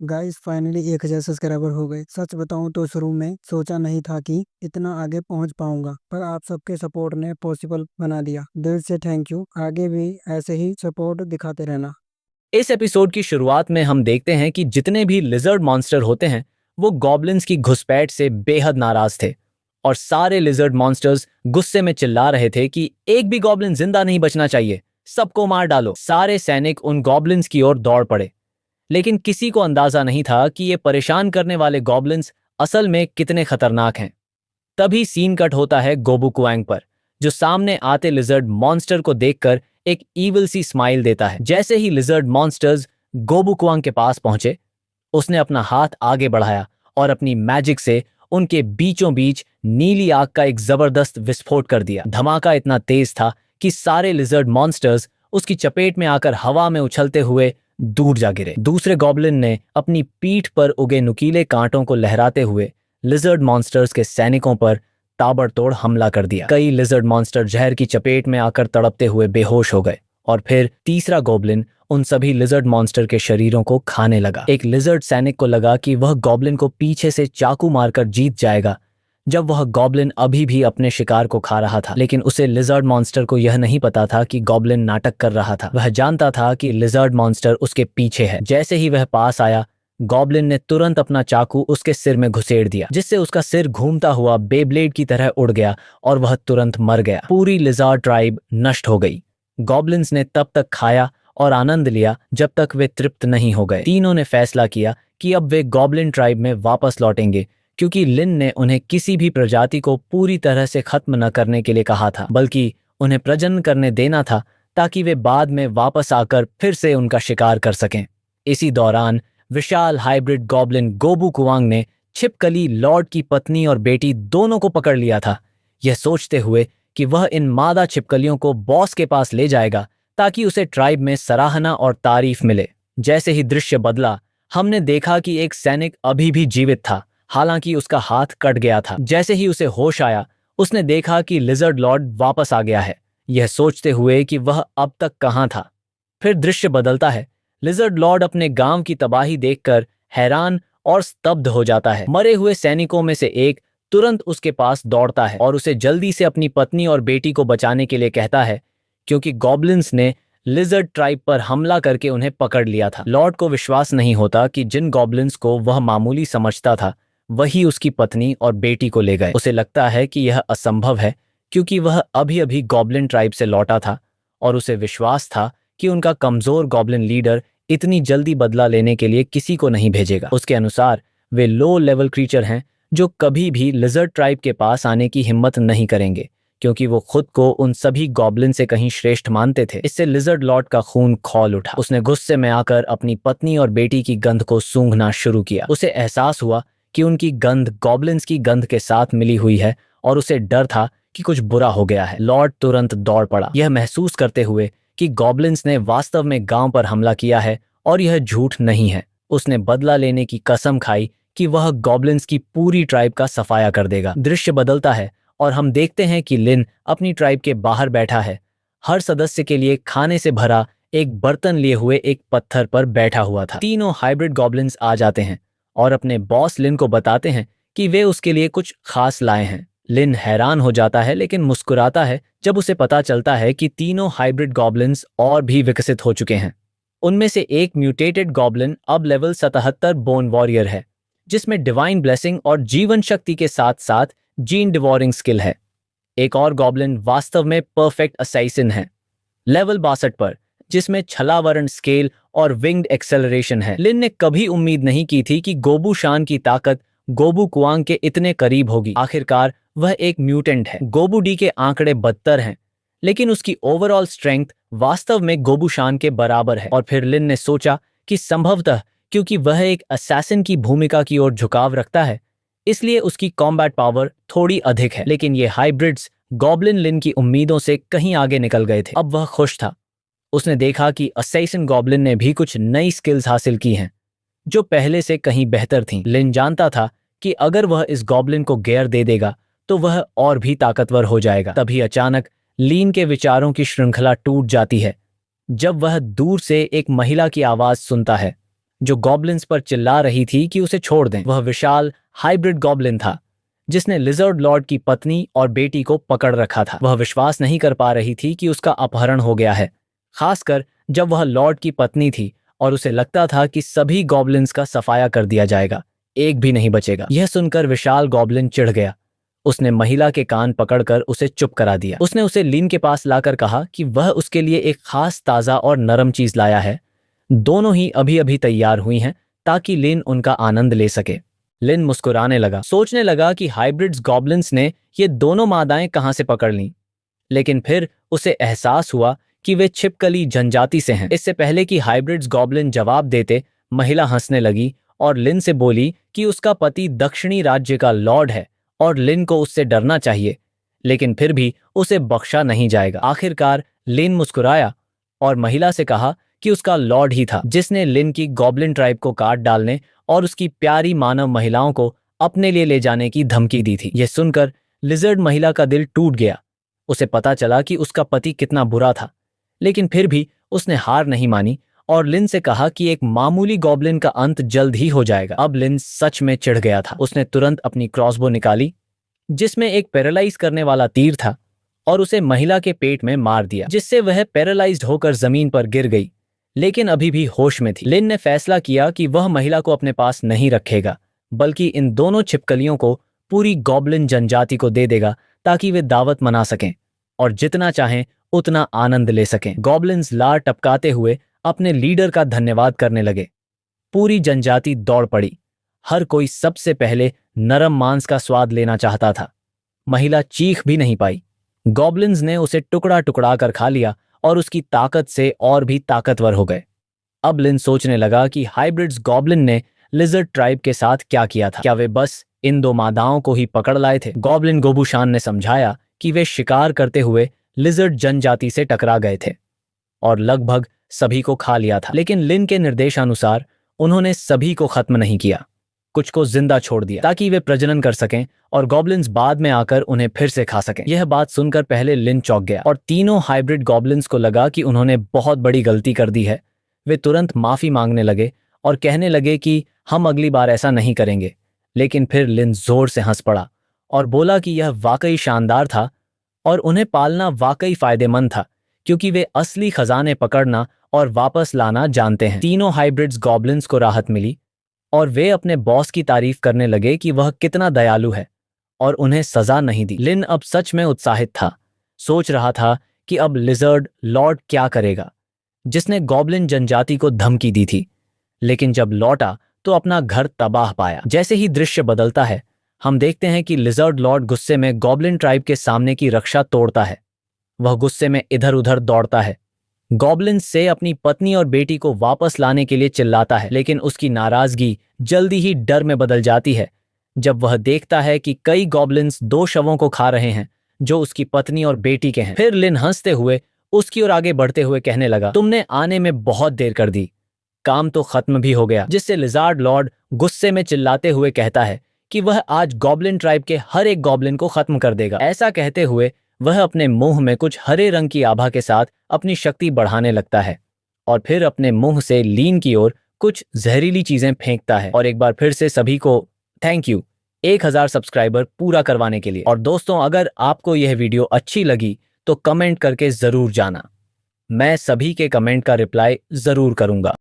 Guys finally 1000 subscriber हो गए। सच बताऊं तो शुरू में सोचा नहीं था कि इतना आगे पहुंच पाऊंगा, पर आप सबके सपोर्ट ने पॉसिबल बना दिया। दिल से थैंक यू। आगे भी ऐसे ही सपोर्ट दिखाते रहना। इस एपिसोड की शुरुआत में हम देखते हैं कि जितने भी लिजर्ड मॉन्स्टर होते हैं वो गॉब्लिन्स की घुसपैठ से बेहद नाराज थे और सारे लिजर्ड मॉन्स्टर्स गुस्से में चिल्ला रहे थे कि एक भी गॉब्लिन जिंदा नहीं बचना चाहिए, सबको मार डालो। सारे सैनिक उन गॉब्लिन्स की ओर दौड़ पड़े, लेकिन किसी को अंदाजा नहीं था कि ये परेशान करने वाले गॉब्लिन्स असल में कितने खतरनाक हैं। तभी सीन कट होता है गोबू कुआंग पर, जो सामने आते लिजर्ड मॉन्स्टर को देखकर एक ईविल सी स्माइल देता है। जैसे ही लिजर्ड मॉन्स्टर्स गोबू कुआंग के पास पहुंचे, उसने अपना हाथ आगे बढ़ाया और अपनी मैजिक से उनके बीचों बीच नीली आग का एक जबरदस्त विस्फोट कर दिया। धमाका इतना तेज था कि सारे लिजर्ड मॉन्स्टर्स उसकी चपेट में आकर हवा में उछलते हुए दूर जा गिरे। दूसरे गॉब्लिन ने अपनी पीठ पर उगे नुकीले कांटों को लहराते हुए लिजर्ड मॉन्स्टर्स के सैनिकों पर ताबड़तोड़ हमला कर दिया। कई लिजर्ड मॉन्स्टर जहर की चपेट में आकर तड़पते हुए बेहोश हो गए और फिर तीसरा गॉब्लिन उन सभी लिजर्ड मॉन्स्टर के शरीरों को खाने लगा। एक लिजर्ड सैनिक को लगा कि वह गॉब्लिन को पीछे से चाकू मारकर जीत जाएगा, जब वह गॉब्लिन अभी भी अपने शिकार को खा रहा था। लेकिन उसे लिजर्ड मॉन्स्टर को यह नहीं पता था कि गॉब्लिन नाटक कर रहा था। वह जानता था कि लिजर्ड मॉन्स्टर उसके पीछे है। जैसे ही वह पास आया, गॉब्लिन ने तुरंत अपना चाकू उसके सिर में घुसेड़ दिया, जिससे उसका सिर घूमता हुआ बेब्लेड की तरह उड़ गया और वह तुरंत मर गया। पूरी लिजर्ड ट्राइब नष्ट हो गई। गॉब्लिन्स ने तब तक खाया और आनंद लिया जब तक वे तृप्त नहीं हो गए। तीनों ने फैसला किया कि अब वे गॉब्लिन ट्राइब में वापस लौटेंगे, क्योंकि लिन ने उन्हें किसी भी प्रजाति को पूरी तरह से खत्म न करने के लिए कहा था, बल्कि उन्हें प्रजनन करने देना था ताकि वे बाद में वापस आकर फिर से उनका शिकार कर सकें। इसी दौरान विशाल हाइब्रिड गॉब्लिन गोबू कुआंग ने छिपकली लॉर्ड की पत्नी और बेटी दोनों को पकड़ लिया था, यह सोचते हुए कि वह इन मादा छिपकलियों को बॉस के पास ले जाएगा ताकि उसे ट्राइब में सराहना और तारीफ मिले। जैसे ही दृश्य बदला, हमने देखा कि एक सैनिक अभी भी जीवित था, हालांकि उसका हाथ कट गया था। जैसे ही उसे होश आया, उसने देखा कि लिजर्ड लॉर्ड वापस आ गया है, यह सोचते हुए कि वह अब तक कहां था। फिर दृश्य बदलता है। लिजर्ड लॉर्ड अपने गांव की तबाही देखकर हैरान और स्तब्ध हो जाता है। मरे हुए सैनिकों में से एक तुरंत उसके पास दौड़ता है और उसे जल्दी से अपनी पत्नी और बेटी को बचाने के लिए कहता है, क्योंकि गॉब्लिन्स ने लिजर्ड ट्राइब पर हमला करके उन्हें पकड़ लिया था। लॉर्ड को विश्वास नहीं होता कि जिन गॉब्लिन्स को वह मामूली समझता था, वही उसकी पत्नी और बेटी को ले गए। उसे लगता है कि यह असंभव है, क्योंकि वह अभी अभी गॉब्लिन ट्राइब से लौटा था और उसे विश्वास था कि उनका कमजोर गॉब्लिन लीडर इतनी जल्दी बदला लेने के लिए किसी को नहीं भेजेगा। उसके अनुसार वे लो लेवल क्रीचर हैं जो कभी भी लिजर्ड ट्राइब के पास आने की हिम्मत नहीं करेंगे, क्योंकि वो खुद को उन सभी गॉब्लिन से कहीं श्रेष्ठ मानते थे। इससे लिजर्ड लॉर्ड का खून खौल उठा। उसने गुस्से में आकर अपनी पत्नी और बेटी की गंध को सूंघना शुरू किया। उसे एहसास हुआ कि उनकी गंध गॉब्लिन्स की गंध के साथ मिली हुई है और उसे डर था कि कुछ बुरा हो गया है। लॉर्ड तुरंत दौड़ पड़ा, यह महसूस करते हुए कि गॉब्लिन्स ने वास्तव में गांव पर हमला किया है और यह झूठ नहीं है। उसने बदला लेने की कसम खाई कि वह गॉब्लिन्स की पूरी ट्राइब का सफाया कर देगा। दृश्य बदलता है और हम देखते हैं कि लिन अपनी ट्राइब के बाहर बैठा है, हर सदस्य के लिए खाने से भरा एक बर्तन लिए हुए एक पत्थर पर बैठा हुआ था। तीनों हाइब्रिड गॉब्लिन्स आ जाते हैं और अपने बॉस लिन को बताते हैं कि वे उसके लिए कुछ खास लाए हैं। लिन हैरान हो जाता है, लेकिन मुस्कुराता है जब उसे पता चलता है कि तीनों हाइब्रिड गॉब्लिन्स और भी विकसित हो चुके हैं। उनमें से एक म्यूटेटेड गॉब्लिन अब लेवल 77 बोन वॉरियर है, जिसमें डिवाइन ब्लेसिंग और जीवन शक्ति के साथ साथ जीन डिवोरिंग स्किल है। एक और गॉब्लिन वास्तव में परफेक्ट असैसिन है, लेवल 62 पर, जिसमें छलावरण स्केल और विंग्ड एक्सेलरेशन है। लिन ने कभी उम्मीद नहीं की थी कि गोबू शान की ताकत गोबू कुआंग के इतने करीब होगी। आखिरकार वह एक म्यूटेंट है। गोबू डी के आंकड़े बदतर हैं, लेकिन उसकी ओवरऑल स्ट्रेंथ वास्तव में गोबू शान के बराबर है। और फिर लिन ने सोचा कि संभवतः क्योंकि वह एक असैसिन की भूमिका की ओर झुकाव रखता है, इसलिए उसकी कॉम्बैट पावर थोड़ी अधिक है। लेकिन ये हाइब्रिड्स गॉब्लिन लिन की उम्मीदों से कहीं आगे निकल गए थे। अब वह खुश था। उसने देखा कि असैसिन गॉब्लिन ने भी कुछ नई स्किल्स हासिल की हैं, जो पहले से कहीं बेहतर थीं। लिन जानता था कि अगर वह इस गॉब्लिन को गियर दे देगा तो वह और भी ताकतवर हो जाएगा। तभी अचानक लीन के विचारों की श्रृंखला टूट जाती है जब वह दूर से एक महिला की आवाज सुनता है। जो गॉब्लिन्स पर चिल्ला रही थी कि उसे छोड़ दें। वह विशाल हाइब्रिड गॉब्लिन था जिसने लिजर्ड लॉर्ड की पत्नी और बेटी को पकड़ रखा था। वह विश्वास नहीं कर पा रही थी कि उसका अपहरण हो गया है, खासकर जब वह लॉर्ड की पत्नी थी और उसे लगता था कि सभी गॉब्लिन्स का सफाया कर दिया जाएगा, एक भी नहीं बचेगा। यह सुनकर विशाल गॉब्लिन चिढ़ गया। उसने महिला के कान पकड़कर उसे चुप करा दिया। उसने उसे लिन के पास लाकर कहा कि वह उसके लिए एक खास ताज़ा और नरम चीज लाया है। दोनों ही अभी अभी तैयार हुई हैं ताकि लिन उनका आनंद ले सके। लिन मुस्कुराने लगा, सोचने लगा कि हाइब्रिड्स गॉब्लिन्स ने ये दोनों मादाएं कहां से पकड़ लीं। लेकिन फिर उसे एहसास हुआ कि वे छिपकली जनजाति से हैं। इससे पहले कि हाइब्रिड्स गॉब्लिन जवाब देते, महिला हंसने लगी और लिन से बोली कि उसका पति दक्षिणी राज्य का लॉर्ड है और लिन को उससे डरना चाहिए, लेकिन फिर भी उसे बख्शा नहीं जाएगा। आखिरकार लिन मुस्कुराया और महिला से कहा कि उसका लॉर्ड ही था जिसने लिन की गॉब्लिन ट्राइब को काट डालने और उसकी प्यारी मानव महिलाओं को अपने लिए ले जाने की धमकी दी थी। यह सुनकर लिजर्ड महिला का दिल टूट गया। उसे पता चला कि उसका पति कितना बुरा था, लेकिन फिर भी उसने हार नहीं मानी और लिन से कहा कि एक मामूली गॉब्लिन का अंत जल्द ही हो जाएगा। अब लिन सच में चिढ़ गया था। उसने तुरंत अपनी क्रॉसबो निकाली जिसमें एक पैरालाइज करने वाला तीर था और उसे महिला के पेट में मार दिया, जिससे वह पैरालाइज्ड होकर जमीन पर गिर गई, लेकिन अभी भी होश में थी। लिन ने फैसला किया कि वह महिला को अपने पास नहीं रखेगा, बल्कि इन दोनों छिपकलियों को पूरी गॉब्लिन जनजाति को दे देगा ताकि वे दावत मना सकें और जितना चाहें उतना आनंद ले सकें। गॉब्लिन्स लार टपकाते हुए अपने लीडर का धन्यवाद करने लगे। पूरी जनजाति दौड़ पड़ी। हर कोई सबसे पहले नरम मांस का स्वाद लेना चाहता था। महिला चीख भी नहीं पाई। गॉब्लिन्स ने उसे टुकड़ा टुकड़ा कर खा लिया और उसकी ताकत से और भी ताकतवर हो गए। अब लिन सोचने लगा कि हाइब्रिड्स गॉब्लिन ने लिजर्ड ट्राइब के साथ क्या किया था। क्या वे बस इन दो मादाओं को ही पकड़ लाए थे? गॉब्लिन गोबूशान ने समझाया कि वे शिकार करते हुए लिजर्ड जनजाति से टकरा गए थे और लगभग सभी को खा लिया था। लेकिन लिन के निर्देशानुसार उन्होंने सभी को खत्म नहीं किया, कुछ को जिंदा छोड़ दिया ताकि वे प्रजनन कर सकें और गॉब्लिन्स बाद में आकर उन्हें फिर से खा सकें। यह बात सुनकर पहले लिन चौंक गया और तीनों हाइब्रिड गॉब्लिन्स को लगा कि उन्होंने बहुत बड़ी गलती कर दी है। वे तुरंत माफी मांगने लगे और कहने लगे कि हम अगली बार ऐसा नहीं करेंगे। लेकिन फिर लिन जोर से हंस पड़ा और बोला कि यह वाकई शानदार था और उन्हें पालना वाकई फायदेमंद था, क्योंकि वे असली खजाने पकड़ना और वापस लाना जानते हैं। तीनों हाइब्रिड्स गॉब्लिन्स को राहत मिली और वे अपने बॉस की तारीफ करने लगे कि वह कितना दयालु है और उन्हें सजा नहीं दी। लिन अब सच में उत्साहित था। सोच रहा था कि अब लिजर्ड लॉर्ड क्या करेगा, जिसने गॉब्लिन जनजाति को धमकी दी थी, लेकिन जब लौटा तो अपना घर तबाह पाया। जैसे ही दृश्य बदलता है, हम देखते हैं कि लिजर्ड लॉर्ड गुस्से में गॉब्लिन ट्राइब के सामने की रक्षा तोड़ता है। वह गुस्से में इधर उधर दौड़ता है, गॉब्लिन से अपनी पत्नी और बेटी को वापस लाने के लिए चिल्लाता है, लेकिन उसकी नाराजगी जल्दी ही डर में बदल जाती है जब वह देखता है कि कई गॉब्लिन्स दो शवों को खा रहे हैं जो उसकी पत्नी और बेटी के हैं। फिर लिन हंसते हुए उसकी ओर आगे बढ़ते हुए कहने लगा, तुमने आने में बहुत देर कर दी, काम तो खत्म भी हो गया। जिससे लिजर्ड लॉर्ड गुस्से में चिल्लाते हुए कहता है कि वह आज गॉब्लिन ट्राइब के हर एक गॉब्लिन को खत्म कर देगा। ऐसा कहते हुए वह अपने मुंह में कुछ हरे रंग की आभा के साथ अपनी शक्ति बढ़ाने लगता है और फिर अपने मुंह से लीन की ओर कुछ जहरीली चीजें फेंकता है। और एक बार फिर से सभी को थैंक यू 1000 सब्सक्राइबर पूरा करवाने के लिए। और दोस्तों, अगर आपको यह वीडियो अच्छी लगी तो कमेंट करके जरूर जाना, मैं सभी के कमेंट का रिप्लाई जरूर करूंगा।